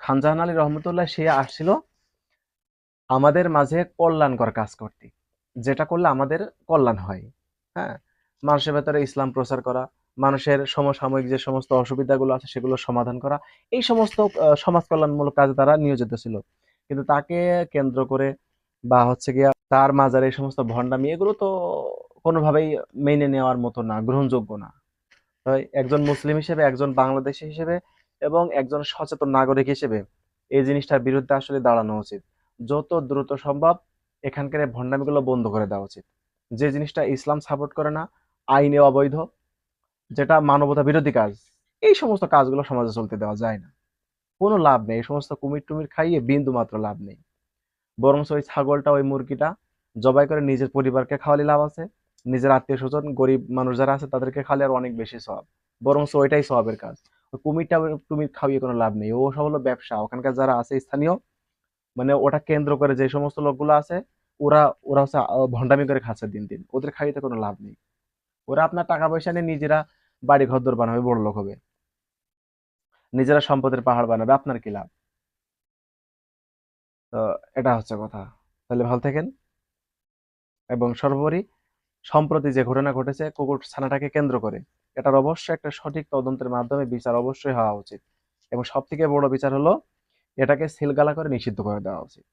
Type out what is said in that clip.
খান জাহান আলী রহমতুল্লাহ সে আসছিল আমাদের মাঝে কল্যাণকর কাজ করতে, যেটা করলে আমাদের কল্যাণ হয়। হ্যাঁ, মানুষের ভেতরে ইসলাম প্রচার করা, মানুষের সমসাময়িক যে সমস্ত অসুবিধাগুলো আছে সেগুলো সমাধান করা, এই সমস্ত সমাজ কল্যাণমূলক কাজে তারা নিয়োজিত ছিল। কিন্তু তাকে কেন্দ্র করে বা হচ্ছে গিয়া তার মাজারে এই সমস্ত ভণ্ডামি, এগুলো তো কোনোভাবেই মেনে নেওয়ার মতো না, গ্রহণযোগ্য না। তাই একজন মুসলিম হিসেবে, একজন বাংলাদেশী হিসেবে এবং একজন সচেতন নাগরিক হিসেবে এই জিনিসটার বিরুদ্ধে আসলে দাঁড়ানো উচিত। যত দ্রুত সম্ভব এখানকার এই ভণ্ডামিগুলো বন্ধ করে দেওয়া উচিত। যে জিনিসটা ইসলাম সাপোর্ট করে না, আইনে অবৈধ, যেটা মানবতা বিরোধী কাজ, এই সমস্ত কাজগুলো সমাজে চলতে দেওয়া যায় না। কোনো লাভ নেই, এই সমস্ত কুমির টুমির খাইয়ে বিন্দু মাত্র লাভ নেই। বরং ওই ছাগলটা, ওই মুরগিটা জবাই করে নিজের পরিবারকে খাওয়ালে লাভ আছে, নিজের আত্মীয় স্বজন গরিব মানুষ যারা আছে তাদেরকে খাওয়ালে আর অনেক বেশি সওয়াব। বরং ওইটাই সওয়াবের কাজ। ওই কুমিরটা টুমির খাওয়িয়ে কোনো লাভ নেই, ও সব হলো ব্যবসা। ওখানকার যারা আছে স্থানীয়, মানে ওটা কেন্দ্র করে যে সমস্ত লোকগুলো আছে, ওরা ওরা হচ্ছে ভণ্ডামি করে খাচ্ছে দিন দিন, ওদের খাইতে কোনো লাভ নেই। ওরা আপনার টাকা পয়সা নিয়ে নিজেরা বাড়ি ঘরদোর বানাবে, বড় লোক হবে, নিজেরা সম্পদের পাহাড় বানাবে, আপনার কি লাভ? তো এটা হচ্ছে কথা। তাহলে ভালো থাকেন। এবং সর্বোপরি সম্প্রতি যে ঘটনা ঘটেছে কুকুরছানাটাকে কেন্দ্র করে, এটার অবশ্যই একটা সঠিক তদন্তের মাধ্যমে বিচার অবশ্যই হওয়া উচিত। এবং সব থেকে বড় বিচার হলো এটাকে সিলগালা করে নিষিদ্ধ করে দেওয়া উচিত।